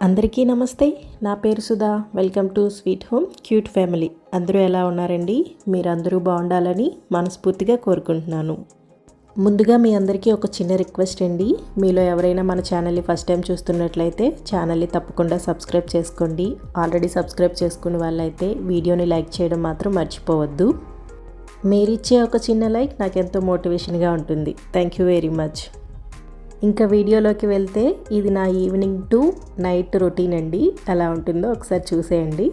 అందరికీ నమస్తే. నా పేరు Sudha. Welcome to sweet home cute family. అందరూ ఎలా ఉన్నారండి? మీరందరూ బాగుండాలని మనస్ఫూర్తిగా కోరుకుంటున్నాను. ముందుగా మీ అందరికీ ఒక చిన్న రిక్వెస్ట్ అండి. మీలో ఎవరైనా మన ఛానల్ని ఫస్ట్ టైం చూస్తున్నట్లయితే ఛానల్ని తప్పకుండా సబ్స్క్రైబ్ చేసుకోండి. ఆల్రెడీ సబ్స్క్రైబ్ చేసుకున్న వాళ్ళైతే వీడియోని లైక్ చేయడం మాత్రం మర్చిపోవద్దు. మీరిచ్చే ఒక చిన్న లైక్ నాకెంతో మోటివేషన్గా ఉంటుంది. Thank you very much. ఇంకా వీడియోలోకి వెళ్తే ఇది నా ఈవినింగ్ టు నైట్ రొటీన్ అండి. ఎలా ఉంటుందో ఒకసారి చూసేయండి.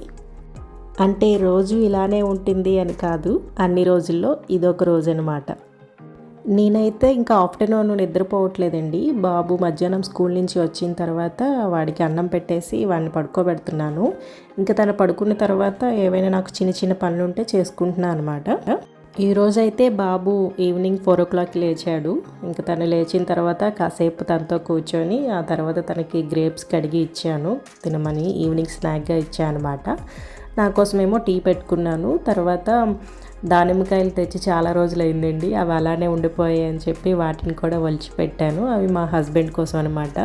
అంటే రోజు ఇలానే ఉంటుంది అని కాదు, అన్ని రోజుల్లో ఇదొక రోజు అనమాట. నేనైతే ఇంకా ఆఫ్టర్నూన్ నిద్రపోవట్లేదండి. బాబు మధ్యాహ్నం స్కూల్ నుంచి వచ్చిన తర్వాత వాడికి అన్నం పెట్టేసి వాడిని పడుకోబెడుతున్నాను. ఇంకా తను పడుకున్న తర్వాత ఏవైనా నాకు చిన్న చిన్న పనులు ఉంటే చేసుకుంటున్నాను అనమాట. ఈరోజైతే బాబు ఈవినింగ్ 4 o'clockకి లేచాడు. ఇంకా తను లేచిన తర్వాత కాసేపు తనతో కూర్చొని ఆ తర్వాత తనకి గ్రేప్స్ కడిగి ఇచ్చాను తినమని. ఈవినింగ్ స్నాక్గా ఇచ్చాను అనమాట. నా కోసమేమో టీ పెట్టుకున్నాను. తర్వాత దానిమ్మకాయలు తెచ్చి చాలా రోజులు అయిందండి, అవి అలానే ఉండిపోయాయి అని చెప్పి వాటిని కూడా ఒలిచి పెట్టాను. అవి మా హస్బెండ్ కోసం అనమాట.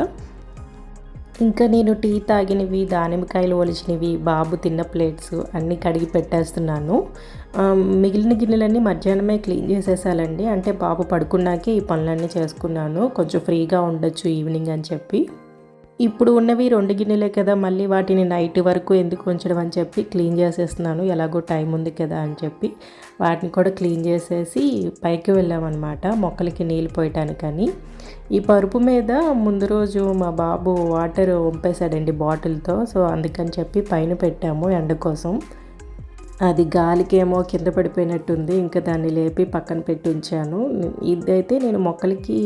ఇంకా నేను టీ తాగినవి, దానిమ్మకాయలు ఒలిచినవి, బాబు తిన్న ప్లేట్స్ అన్నీ కడిగి పెట్టేస్తున్నాను. మిగిలిన గిన్నెలన్నీ మధ్యాహ్నమే క్లీన్ చేసేసాలండి. అంటే బాబు పడుకున్నాకే ఈ పనులన్నీ చేసుకున్నాను, కొంచెం ఫ్రీగా ఉండొచ్చు ఈవినింగ్ అని చెప్పి. ఇప్పుడు ఉన్నవి 2 గిన్నెలే కదా, మళ్ళీ వాటిని నైట్ వరకు ఎందుకు ఉంచడం అని చెప్పి క్లీన్ చేసేస్తున్నాను. ఎలాగో టైం ఉంది కదా అని చెప్పి వాటిని కూడా క్లీన్ చేసేసి పైకి వెళ్ళామన్నమాట మొక్కలకి నీళ్ళు పోయటానికని. ఈ పరుపు మీద ముందు రోజు మా బాబు వాటర్ వంపేశాడండి బాటిల్తో. సో అందుకని చెప్పి పైన పెట్టాము ఎండ కోసం. అది గాలికేమో కింద పడిపోయినట్టుంది. ఇంకా దాన్ని లేపి పక్కన పెట్టి ఉంచాను. ఇదైతే నేను మొక్కలకి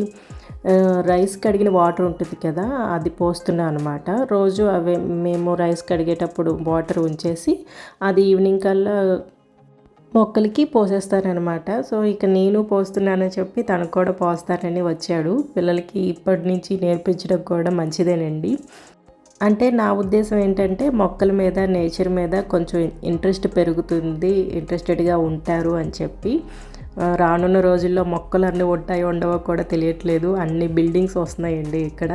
రైస్ కడిగిన వాటర్ ఉంటుంది కదా, అది పోస్తున్నాను అనమాట. రోజు అవే మేము రైస్ కడిగేటప్పుడు వాటర్ ఉంచేసి అది ఈవినింగ్ కల్లా మొక్కలకి పోసేస్తారనమాట. సో ఇక నేను పోస్తున్నానని చెప్పి తనకు కూడా పోస్తానని వచ్చాడు. పిల్లలకి ఇప్పటి నుంచి నేర్పించడం కూడా మంచిదేనండి. అంటే నా ఉద్దేశం ఏంటంటే మొక్కల మీద, నేచర్ మీద కొంచెం ఇంట్రెస్ట్ పెరుగుతుంది, ఇంట్రెస్టెడ్గా ఉంటారు అని చెప్పి. రానున్న రోజుల్లో మొక్కలు అన్నీ ఉంటాయో ఉండవో కూడా తెలియట్లేదు. అన్ని బిల్డింగ్స్ వస్తున్నాయండి ఇక్కడ.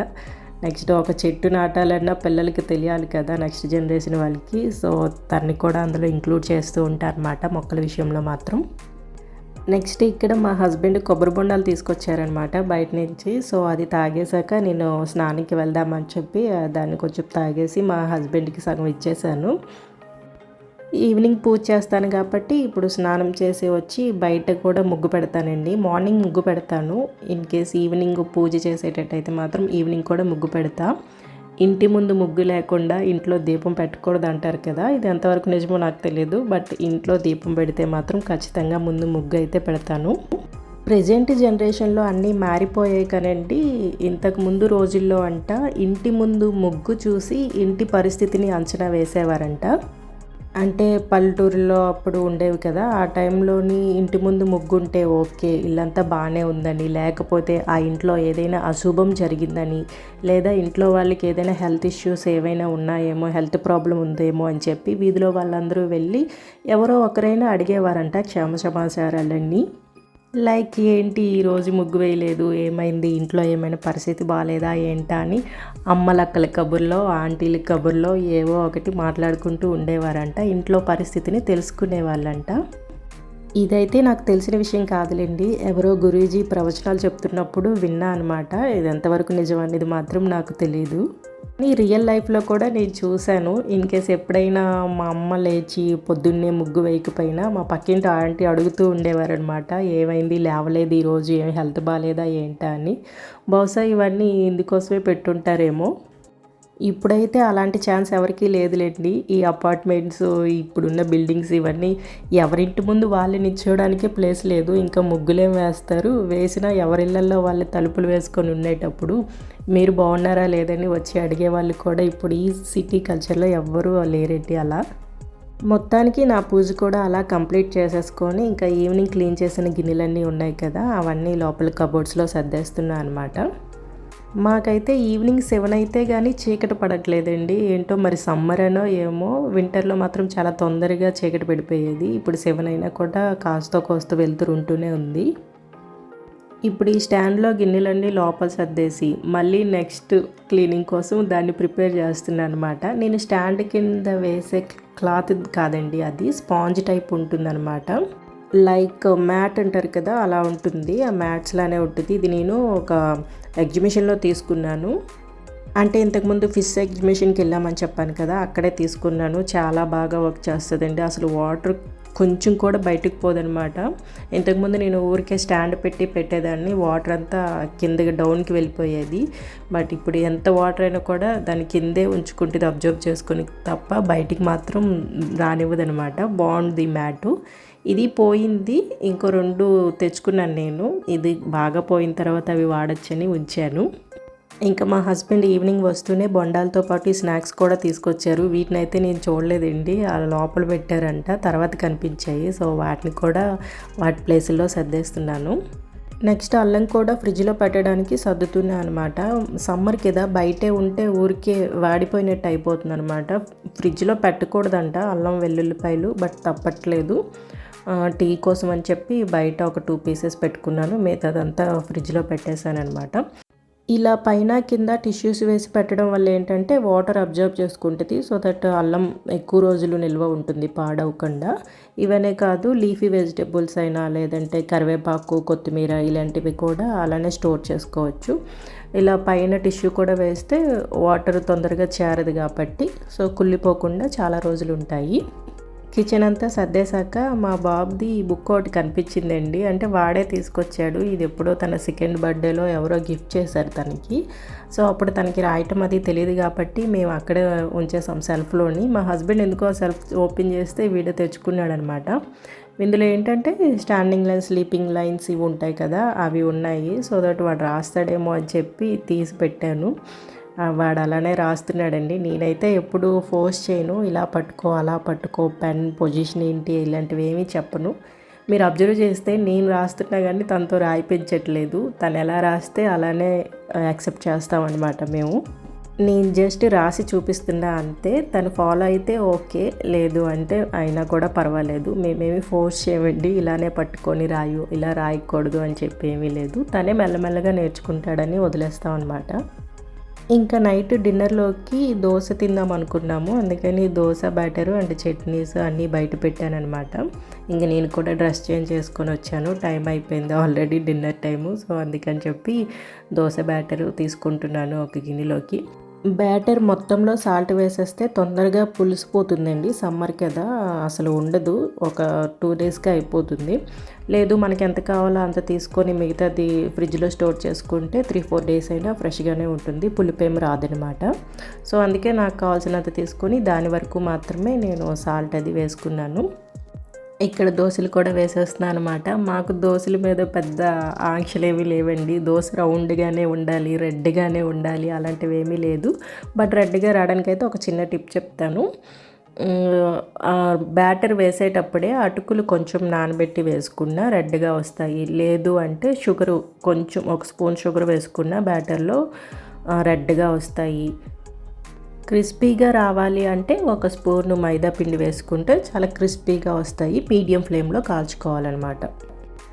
నెక్స్ట్ ఒక చెట్టు నాటాలన్నా పిల్లలకి తెలియాలి కదా, నెక్స్ట్ జనరేషన్ వాళ్ళకి. సో తన్ని కూడా అందులో ఇంక్లూడ్ చేస్తూ ఉంటారన్నమాట మొక్కల విషయంలో మాత్రం. నెక్స్ట్ ఇక్కడ మా హస్బెండ్ కొబ్బరి బొండాలు తీసుకొచ్చారనమాట బయట నుంచి. సో అది తాగేశాక నేను స్నానానికి వెళ్దామని చెప్పి దాన్ని కొంచెం తాగేసి మా హస్బెండ్కి సగం ఇచ్చేసాను. ఈవినింగ్ పూజ చేస్తాను కాబట్టి ఇప్పుడు స్నానం చేసి వచ్చి బయట కూడా ముగ్గు పెడతానండి. మార్నింగ్ ముగ్గు పెడతాను. ఇన్ కేస్ ఈవినింగ్ పూజ చేసేటట్టయితే మాత్రం ఈవినింగ్ కూడా ముగ్గు పెడతా. ఇంటి ముందు ముగ్గు లేకుండా ఇంట్లో దీపం పెట్టకూడదు అంటారు కదా, ఇది ఎంతవరకు నిజమో నాకు తెలియదు. బట్ ఇంట్లో దీపం పెడితే మాత్రం ఖచ్చితంగా ముందు ముగ్గు అయితే పెడతాను. ప్రజెంట్ జనరేషన్లో అన్నీ మారిపోయాయి కదండి. ఇంతకు ముందు రోజుల్లో అంట ఇంటి ముందు ముగ్గు చూసి ఇంటి పరిస్థితిని అంచనా వేసేవారంట. అంటే పల్లెటూరులో అప్పుడు ఉండేవి కదా, ఆ టైంలోని ఇంటి ముందు ముగ్గు ఉంటే ఓకే, ఇల్లంతా బాగానే ఉందని, లేకపోతే ఆ ఇంట్లో ఏదైనా అశుభం జరిగిందని, లేదా ఇంట్లో వాళ్ళకి ఏదైనా హెల్త్ ఇష్యూస్ ఏవైనా ఉన్నాయేమో, హెల్త్ ప్రాబ్లం ఉందేమో అని చెప్పి వీధిలో వాళ్ళందరూ వెళ్ళి ఎవరో ఒకరైనా అడిగేవారంట క్షేమ సమాచారాలన్నీ. లైక్ ఏంటి ఈరోజు ముగ్గు వేయలేదు, ఏమైంది, ఇంట్లో ఏమైనా పరిస్థితి బాగాలేదా ఏంటా అని అమ్మలక్కల కబుర్లో, ఆంటీల కబుర్లో ఏవో ఒకటి మాట్లాడుకుంటూ ఉండేవారంట. ఇంట్లో పరిస్థితిని తెలుసుకునేవాళ్ళంట. ఇదైతే నాకు తెలిసిన విషయం కాదులేండి, ఎవరో గురూజీ ప్రవచనాలు చెప్తున్నప్పుడు విన్నా అనమాట. ఇది ఎంతవరకు నిజం అనేది మాత్రం నాకు తెలియదు. రియల్ లైఫ్లో కూడా నేను చూశాను. ఇన్ కేస్ ఎప్పుడైనా మా అమ్మ లేచి పొద్దున్నే ముగ్గు వేయకపోయినా మా పక్కింటి ఆంటీ అడుగుతూ ఉండేవారనమాట, ఏమైంది లేవలేదు ఈరోజు, ఏమి హెల్త్ బాగాలేదా ఏంటా అని. బహుశా ఇవన్నీ ఇందుకోసమే పెట్టుంటారేమో. ఇప్పుడైతే అలాంటి ఛాన్స్ ఎవరికీ లేదులేండి. ఈ అపార్ట్మెంట్స్, ఇప్పుడున్న బిల్డింగ్స్ ఇవన్నీ ఎవరింటి ముందు వాళ్ళు నిల్చోడానికే ప్లేస్ లేదు. ఇంకా ముగ్గులేం వేస్తారు, వేసినా ఎవరిళ్ళల్లో వాళ్ళు తలుపులు వేసుకొని ఉండేటప్పుడు మీరు బాగున్నారా లేదని వచ్చి అడిగే వాళ్ళు కూడా ఇప్పుడు ఈ సిటీ కల్చర్లో ఎవ్వరూ లేరండి అలా. మొత్తానికి నా పూజ కూడా అలా కంప్లీట్ చేసేసుకొని ఇంకా ఈవినింగ్ క్లీన్ చేసిన గిన్నెలన్నీ ఉన్నాయి కదా, అవన్నీ లోపల కబోర్డ్స్లో సర్దేస్తున్నా అనమాట. మాకైతే ఈవినింగ్ 7 అయితే కానీ చీకటి పడట్లేదండి. ఏంటో మరి సమ్మర్ అనో ఏమో, వింటర్లో మాత్రం చాలా తొందరగా చీకటి పడిపోయేది. ఇప్పుడు 7 అయినా కూడా కాస్తో కోస్తో వెలుతురు ఉంటూనే ఉంది. ఇప్పుడు ఈ స్టాండ్లో గిన్నెలన్నీ లోపల సర్దేసి మళ్ళీ నెక్స్ట్ క్లీనింగ్ కోసం దాన్ని ప్రిపేర్ చేస్తున్నాను అనమాట. నేను స్టాండ్ కింద వేసే క్లాత్ కాదండి, అది స్పాంజ్ టైప్ ఉంటుందన్నమాట. లైక్ మ్యాట్ అంటారు కదా, అలా ఉంటుంది. ఆ మ్యాట్స్లానే ఉంటుంది. ఇది నేను ఒక ఎగ్జిబిషన్లో తీసుకున్నాను. అంటే ఇంతకుముందు ఫిష్ ఎగ్జిబిషన్కి వెళ్ళామని చెప్పాను కదా, అక్కడే తీసుకున్నాను. చాలా బాగా వర్క్ చేస్తుందండి. అసలు వాటర్ కొంచెం కూడా బయటకు పోదనమాట. ఇంతకుముందు నేను ఊరికే స్టాండ్ పెట్టేదాన్ని, వాటర్ అంతా కిందకి డౌన్కి వెళ్ళిపోయేది. బట్ ఇప్పుడు ఎంత వాటర్ అయినా కూడా దాని కిందే ఉంచుకుంటుంది, అబ్జర్వ్ చేసుకుని తప్ప బయటికి మాత్రం రానివ్వదనమాట. బాగుంది మ్యాటు. ఇది పోయింది, ఇంకో 2 తెచ్చుకున్నాను నేను. ఇది బాగా పోయిన తర్వాత అవి వాడచ్చని ఉంచాను. ఇంకా మా హస్బెండ్ ఈవినింగ్ వస్తూనే బొండాలతో పాటు ఈ స్నాక్స్ కూడా తీసుకొచ్చారు. వీటినైతే నేను చూడలేదండి, అలా లోపల పెట్టారంట, తర్వాత కనిపించాయి. సో వాటిని కూడా వాటి ప్లేసుల్లో సర్దేస్తున్నాను. నెక్స్ట్ అల్లం కూడా ఫ్రిడ్జ్లో పెట్టడానికి సర్దుతున్నాను అనమాట. సమ్మర్ కదా, బయటే ఉంటే ఊరికే వాడిపోయినట్టు అయిపోతుంది అనమాట. ఫ్రిడ్జ్లో పెట్టకూడదంట అల్లం వెల్లుల్లిపాయలు, బట్ తప్పట్లేదు. టీ కోసం అని చెప్పి బయట ఒక 2 పీసెస్ పెట్టుకున్నాను, మిగతాదంతా ఫ్రిడ్జ్లో పెట్టేశాను అనమాట. ఇలా పైన కింద టిష్యూస్ వేసి పెట్టడం వల్ల ఏంటంటే వాటర్ అబ్జర్వ్ చేసుకుంటుంది. సో దట్ అల్లం ఎక్కువ రోజులు నిల్వ ఉంటుంది, పాడవకుండా. ఇవనే కాదు, లీఫీ వెజిటేబుల్స్ అయినా లేదంటే కరివేపాకు, కొత్తిమీర ఇలాంటివి కూడా అలానే స్టోర్ చేసుకోవచ్చు. ఇలా పైన టిష్యూ కూడా వేస్తే వాటర్ తొందరగా చేరదు కాబట్టి, సో కుళ్ళిపోకుండా చాలా రోజులు ఉంటాయి. కిచెన్ అంతా సర్దేశాక మా బాబుది బుక్ ఒకటి కనిపించిందండి. అంటే వాడే తీసుకొచ్చాడు. ఇది ఎప్పుడో తన 2nd బర్త్డేలో ఎవరో గిఫ్ట్ చేశారు తనకి. సో అప్పుడు తనకి రాయటం అది తెలియదు కాబట్టి మేము అక్కడే ఉంచేసాం సెల్ఫ్లోని. మా హస్బెండ్ ఎందుకో సెల్ఫ్ ఓపెన్ చేస్తే వీడియో తెచ్చుకున్నాడు అనమాట. ఇందులో ఏంటంటే స్టాండింగ్ లైన్స్, స్లీపింగ్ లైన్స్ ఇవి ఉంటాయి కదా, అవి ఉన్నాయి. సో దట్ వాడు రాస్తాడేమో అని చెప్పి తీసి పెట్టాను. వాడు అలానే రాస్తున్నాడండి. నేనైతే ఎప్పుడు ఫోర్స్ చేయను, ఇలా పట్టుకో అలా పట్టుకో, పెన్ పొజిషన్ ఏంటి ఇలాంటివి ఏమీ చెప్పను. మీరు అబ్జర్వ్ చేస్తే నేను రాస్తున్నా కానీ తనతో రాయిపించట్లేదు. తను ఎలా రాస్తే అలానే యాక్సెప్ట్ చేస్తామన్నమాట మేము. నేను జస్ట్ రాసి చూపిస్తున్నా అంతే. తను ఫాలో అయితే ఓకే, లేదు అంటే అయినా కూడా పర్వాలేదు. మేమేమి ఫోర్స్ చేయమండి, ఇలానే పట్టుకొని రాయు, ఇలా రాయకూడదు అని చెప్పి ఏమీ లేదు. తనే మెల్లమెల్లగా నేర్చుకుంటాడని వదిలేస్తాం అనమాట. ఇంకా నైట్ డిన్నర్లోకి దోశ తిందాం అనుకున్నాము. అందుకని దోశ బ్యాటరు అండ్ చట్నీస్ అన్నీ బయట పెట్టానమాట. ఇంక నేను కూడా డ్రెస్ చేంజ్ చేసుకొని వచ్చాను. టైం అయిపోయింది ఆల్రెడీ, డిన్నర్ టైము. సో అందుకని చెప్పి దోశ బ్యాటరు తీసుకుంటున్నాను ఒక గిన్నెలోకి. బ్యాటర్ మొత్తంలో సాల్ట్ వేసేస్తే తొందరగా పులిసిపోతుందండి. సమ్మర్ కదా, అసలు ఉండదు. ఒక 2 డేస్కి అయిపోతుంది. లేదు మనకి ఎంత కావాలో అంత తీసుకొని మిగతాది ఫ్రిడ్జ్లో స్టోర్ చేసుకుంటే 3-4 డేస్ అయినా ఫ్రెష్గానే ఉంటుంది, పులిపేం రాదనమాట. సో అందుకే నాకు కావాల్సినంత తీసుకొని దాని వరకు మాత్రమే నేను సాల్ట్ అది వేసుకున్నాను. ఇక్కడ దోశలు కూడా వేసేస్తున్నాను అనమాట. మాకు దోశల మీద పెద్ద ఆంక్షలు ఏమీ లేవండి. దోశ రౌండ్గానే ఉండాలి, రెడ్గానే ఉండాలి అలాంటివి ఏమీ లేదు. బట్ రెడ్గా రావడానికైతే ఒక చిన్న టిప్ చెప్తాను. బ్యాటర్ వేసేటప్పుడే అటుకులు కొంచెం నానబెట్టి వేసుకున్నా రెడ్గా వస్తాయి. లేదు అంటే షుగరు కొంచెం, 1 స్పూన్ షుగర్ వేసుకున్న బ్యాటర్లో రెడ్గా వస్తాయి. క్రిస్పీగా రావాలి అంటే 1 స్పూన్ మైదా పిండి వేసుకుంటే చాలా క్రిస్పీగా వస్తాయి. మీడియం ఫ్లేమ్లో కాల్చుకోవాలన్నమాట.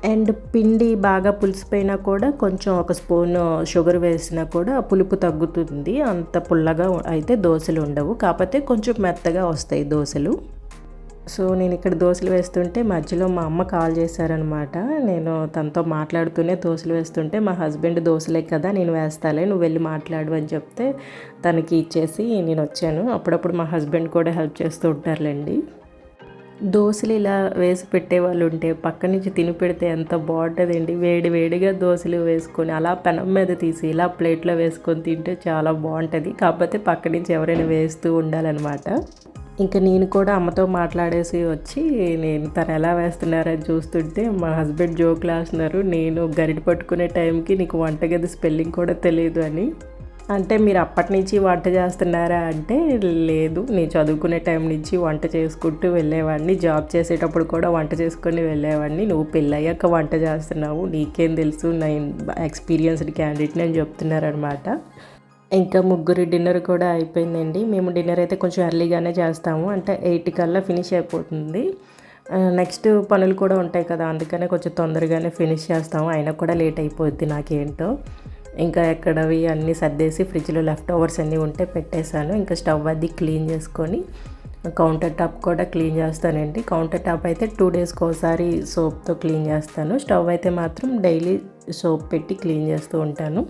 అండ్ పిండి బాగా పులిసిపోయినా కూడా కొంచెం 1 స్పూన్ షుగర్ వేసినా కూడా పులుపు తగ్గుతుంది. అంత పుల్లగా అయితే దోశలు ఉండవు, కాకపోతే కొంచెం మెత్తగా వస్తాయి దోశలు. సో నేను ఇక్కడ దోశలు వేస్తుంటే మధ్యలో మా అమ్మ కాల్ చేశారనమాట. నేను తనతో మాట్లాడుతూనే దోశలు వేస్తుంటే మా హస్బెండ్ దోశలే కదా నేను వేస్తాలే, నువ్వు వెళ్ళి మాట్లాడు అని చెప్తే తనకి ఇచ్చేసి నేను వచ్చాను. అప్పుడప్పుడు మా హస్బెండ్ కూడా హెల్ప్ చేస్తూ ఉంటారులేండి. దోశలు ఇలా వేసి పెట్టేవాళ్ళు ఉంటే పక్క నుంచి తిని పెడితే ఎంత బాగుంటుందండి. వేడి వేడిగా దోశలు వేసుకొని అలా పెనం మీద తీసి ఇలా ప్లేట్లో వేసుకొని తింటే చాలా బాగుంటుంది. కాకపోతే పక్క నుంచి ఎవరైనా వేస్తూ ఉండాలన్నమాట. ఇంకా నేను కూడా అమ్మతో మాట్లాడేసి వచ్చి తను ఎలా వేస్తున్నారని చూస్తుంటే మా హస్బెండ్ జోకులు వేస్తున్నారు. నేను గరిటె పట్టుకునే టైంకి నీకు వంటగది స్పెల్లింగ్ కూడా తెలియదు అని. అంటే మీరు అప్పటి నుంచి వంట చేస్తున్నారా అంటే లేదు, నేను చదువుకునే టైం నుంచి వంట చేసుకుంటూ వెళ్ళేవాడిని, జాబ్ చేసేటప్పుడు కూడా వంట చేసుకొని వెళ్ళేవాడిని, నువ్వు పెళ్ళయ్యాక వంట చేస్తున్నావు, నీకేం తెలుసు, నేను ఎక్స్పీరియన్స్డ్ క్యాండిడేట్ని అని చెప్తున్నారనమాట. ఇంకా ముగ్గురు డిన్నర్ కూడా అయిపోయిందండి. మేము డిన్నర్ అయితే కొంచెం ఎర్లీగానే చేస్తాము, అంటే 8 కల్లా ఫినిష్ అయిపోతుంది. నెక్స్ట్ పనులు కూడా ఉంటాయి కదా, అందుకనే కొంచెం తొందరగానే ఫినిష్ చేస్తాము. అయినా కూడా లేట్ అయిపోద్ది నాకేంటో. ఇంకా ఎక్కడవి అన్నీ సర్దేసి ఫ్రిడ్జ్లో లెఫ్ట్ ఓవర్స్ అన్నీ ఉంటే పెట్టేశాను. ఇంకా స్టవ్ అది క్లీన్ చేసుకొని కౌంటర్ టాప్ కూడా క్లీన్ చేస్తానండి. కౌంటర్ టాప్ అయితే 2 డేస్కి ఒకసారి సోప్తో క్లీన్ చేస్తాను. స్టవ్ అయితే మాత్రం డైలీ సోప్ పెట్టి క్లీన్ చేస్తూ ఉంటాను.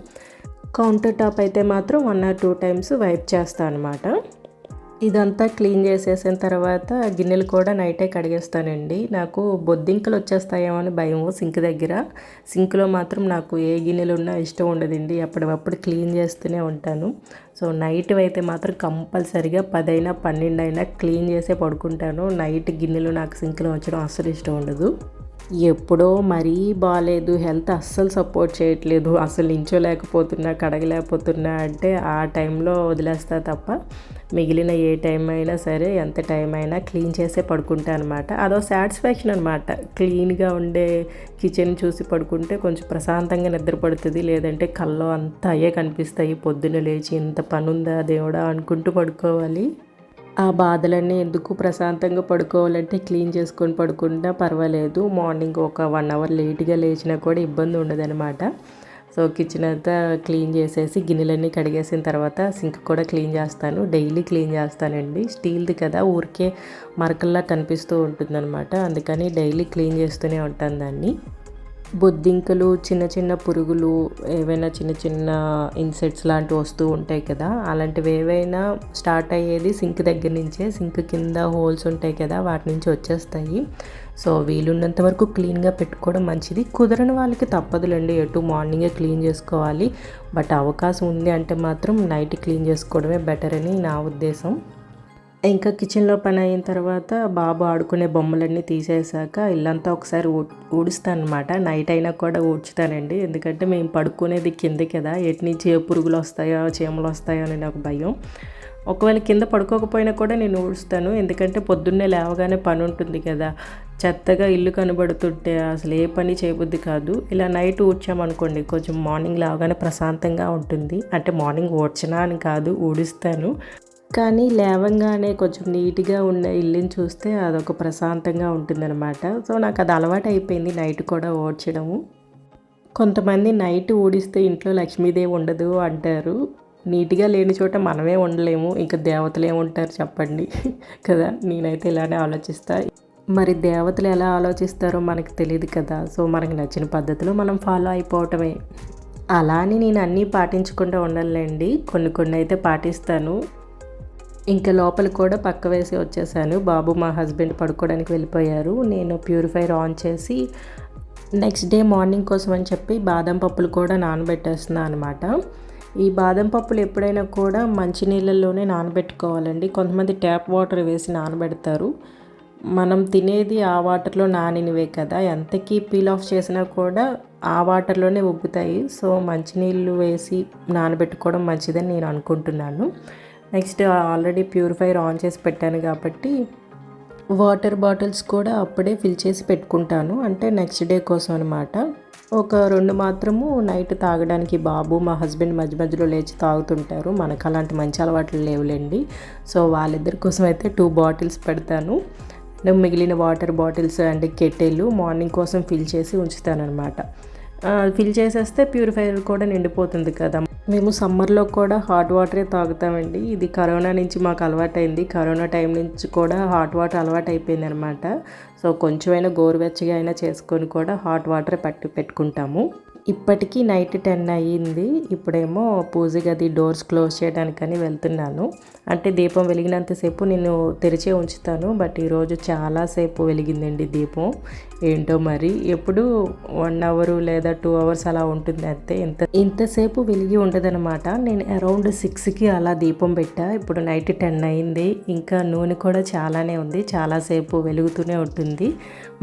కౌంటర్ టాప్ అయితే మాత్రం 1 or 2 టైమ్స్ వైప్ చేస్తాను అనమాట. ఇదంతా క్లీన్ చేసేసిన తర్వాత గిన్నెలు కూడా నైటే కడిగేస్తానండి. నాకు బొద్దింకలు వచ్చేస్తాయేమో అని భయం సింక్ దగ్గర. సింక్లో మాత్రం నాకు ఏ గిన్నెలు ఉన్నా ఇష్టం ఉండదండి, అప్పటికప్పుడు క్లీన్ చేస్తూనే ఉంటాను. సో నైట్ అయితే మాత్రం కంపల్సరిగా 10 అయినా 12 అయినా క్లీన్ చేసే పడుకుంటాను. నైట్ గిన్నెలు నాకు సింక్లో ఉంచడం అస్సలు ఇష్టం ఉండదు. ఎప్పుడో మరీ బాగాలేదు, హెల్త్ అస్సలు సపోర్ట్ చేయట్లేదు, అసలు నించోలేకపోతున్నా కడగలేకపోతున్నా అంటే ఆ టైంలో వదిలేస్తా తప్ప మిగిలిన ఏ టైం అయినా సరే ఎంత టైం అయినా క్లీన్ చేసే పడుకుంటా అనమాట. అదో సాటిస్ఫాక్షన్ అనమాట. క్లీన్గా ఉండే కిచెన్ చూసి పడుకుంటే కొంచెం ప్రశాంతంగా నిద్ర పడుతుంది. లేదంటే కల్లో అంతా అయ్యే కనిపిస్తాయి. పొద్దున్న లేచి ఇంత పని ఉందా దేవుడా అనుకుంటూ పడుకోవాలి. ఆ బాధలన్నీ ఎందుకు, ప్రశాంతంగా పడుకోవాలంటే క్లీన్ చేసుకొని పడుకుంటా పర్వాలేదు. మార్నింగ్ ఒక 1 hour లేట్గా లేచినా కూడా ఇబ్బంది ఉండదనమాట. సో కిచెన్ అంతా క్లీన్ చేసేసి గిన్నెలన్నీ కడిగేసిన తర్వాత సింక్ కూడా క్లీన్ చేస్తాను. డైలీ క్లీన్ చేస్తానండి. స్టీల్ది కదా, ఊరికే మరకల్లా కనిపిస్తూ ఉంటుందన్నమాట. అందుకని డైలీ క్లీన్ చేస్తూనే ఉంటాను దాన్ని. బొద్దింకలు, చిన్న చిన్న పురుగులు, ఏవైనా చిన్న చిన్న ఇన్సెక్ట్స్ లాంటివి వస్తూ ఉంటాయి కదా, అలాంటివి ఏవైనా స్టార్ట్ అయ్యేది సింక్ దగ్గర నుంచే. సింక్ కింద హోల్స్ ఉంటాయి కదా, వాటి నుంచి వచ్చేస్తాయి. సో వీలున్నంత వరకు క్లీన్గా పెట్టుకోవడం మంచిది. కుదరని వాళ్ళకి తప్పదులేండి, ఎటు మార్నింగే క్లీన్ చేసుకోవాలి. బట్ అవకాశం ఉంది అంటే మాత్రం నైట్ క్లీన్ చేసుకోవడమే బెటర్ అని నా ఉద్దేశం. ఇంకా కిచెన్లో పని అయిన తర్వాత బాబు ఆడుకునే బొమ్మలన్నీ తీసేసాక ఇల్లంతా ఒకసారి ఊడుస్తాను అనమాట. నైట్ అయినా కూడా ఊడ్చుతానండి, ఎందుకంటే మేము పడుకునేది కింద కదా, ఎటు నుంచి ఏ పురుగులు వస్తాయో చీమలు వస్తాయో అని నాకు భయం. ఒకవేళ కింద పడుకోకపోయినా కూడా నేను ఊడుస్తాను, ఎందుకంటే పొద్దున్నే లేవగానే పని ఉంటుంది కదా, చెత్తగా ఇల్లు కనబడుతుంటే అసలు ఏ పని చేయబుద్ది కాదు. ఇలా నైట్ ఊడ్చామనుకోండి కొంచెం మార్నింగ్ లేవగానే ప్రశాంతంగా ఉంటుంది. అంటే మార్నింగ్ ఊడ్చినా అని కాదు, ఊడిస్తాను, కానీ లేవంగానే కొంచెం నీట్గా ఉన్న ఇల్లుని చూస్తే అదొక ప్రశాంతంగా ఉంటుందన్నమాట. సో నాకు అది అలవాటు అయిపోయింది నైట్ కూడా ఊడ్చడము. కొంతమంది నైట్ ఊడిస్తే ఇంట్లో లక్ష్మీదేవి ఉండదు అంటారు. నీట్గా లేని చోట మనమే ఉండలేము, ఇంకా దేవతలు ఏముంటారు చెప్పండి కదా. నేనైతే ఇలానే ఆలోచిస్తా. మరి దేవతలు ఎలా ఆలోచిస్తారో మనకు తెలియదు కదా. సో మనకు నచ్చిన పద్ధతిలో మనం ఫాలో అయిపోవటమే. అలా అని నేను అన్నీ పాటించకుండా ఉండాలండి, కొన్ని అయితే పాటిస్తాను. ఇంకా లోపల కూడా పక్క వేసి వచ్చేసాను. బాబు మా హస్బెండ్ పడుకోవడానికి వెళ్ళిపోయారు. నేను ప్యూరిఫైయర్ ఆన్ చేసి నెక్స్ట్ డే మార్నింగ్ కోసం అని చెప్పి బాదం పప్పులు కూడా నానబెట్టేస్తున్నాను అనమాట. ఈ బాదం పప్పులు ఎప్పుడైనా కూడా మంచినీళ్ళల్లోనే నానబెట్టుకోవాలండి. కొంతమంది ట్యాప్ వాటర్ వేసి నానబెడతారు. మనం తినేది ఆ వాటర్లో నానినవే కదా, ఎంతకీ పీల్ ఆఫ్ చేసినా కూడా ఆ వాటర్లోనే ఉబ్బుతాయి. సో మంచినీళ్ళు వేసి నానబెట్టుకోవడం మంచిదని నేను అనుకుంటున్నాను. నెక్స్ట్ ఆల్రెడీ ప్యూరిఫైయర్ ఆన్ చేసి పెట్టాను కాబట్టి వాటర్ బాటిల్స్ కూడా అప్పుడే ఫిల్ చేసి పెట్టుకుంటాను, అంటే నెక్స్ట్ డే కోసం అనమాట. ఒక 2 మాత్రము నైట్ తాగడానికి, బాబు మా హస్బెండ్ మధ్య మధ్యలో లేచి తాగుతుంటారు. మనకు అలాంటి మంచి అలవాట్లు లేవులేండి. సో వాళ్ళిద్దరి కోసం అయితే 2 బాటిల్స్ పెడతాను. మిగిలిన water bottles and kettle morning కోసం ఫిల్ చేసి ఉంచుతాను అనమాట. ఫిల్ చేసేస్తే ప్యూరిఫైయర్ కూడా నిండిపోతుంది కదా. మేము సమ్మర్లో కూడా హాట్ వాటరే తాగుతామండి. ఇది కరోనా నుంచి మాకు అలవాటైంది. కరోనా టైం నుంచి కూడా హాట్ వాటర్ అలవాటు అయిపోయింది అనమాట. సో కొంచెమైనా గోరువెచ్చగా అయినా చేసుకొని కూడా హాట్ వాటర్ పెట్టుకుంటాము. ఇప్పటికీ నైట్ 10 అయ్యింది. ఇప్పుడేమో పూజ గది డోర్స్ క్లోజ్ చేయడానికని వెళ్తున్నాను. అంటే దీపం వెలిగినంతసేపు నేను తెరిచే ఉంచుతాను, బట్ ఈరోజు చాలాసేపు వెలిగిందండి దీపం. ఏంటో మరి ఎప్పుడు 1 hour లేదా 2 hours అలా ఉంటుంది అంతే. ఇంతసేపు వెలిగి ఉండదనమాట. నేను అరౌండ్ 6కి అలా దీపం పెట్టా. ఇప్పుడు నైట్ 10 అయింది. ఇంకా నూనె కూడా చాలానే ఉంది, చాలాసేపు వెలుగుతూనే ఉంటుంది.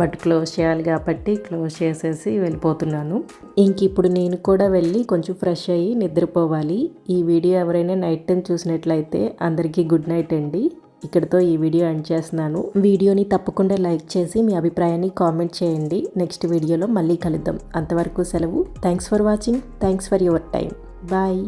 బట్ క్లోజ్ చేయాలి కాబట్టి క్లోజ్ చేసేసి వెళ్ళిపోతున్నాను. ఇంక ఇప్పుడు నేను కూడా వెళ్ళి కొంచెం ఫ్రెష్ అయ్యి నిద్రపోవాలి. ఈ వీడియో ఎవరైనా నైట్ టైం చూసినట్లయితే అందరికీ గుడ్ నైట్ అండి. ఇక్కడితో ఈ వీడియో ఎండ్ చేస్తున్నాను. వీడియోని తప్పకుండా లైక్ చేసి మీ అభిప్రాయాన్ని కామెంట్ చేయండి. నెక్స్ట్ వీడియోలో మళ్ళీ కలుద్దాం. అంతవరకు సెలవు. Thanks for watching. Thanks for your time. Bye.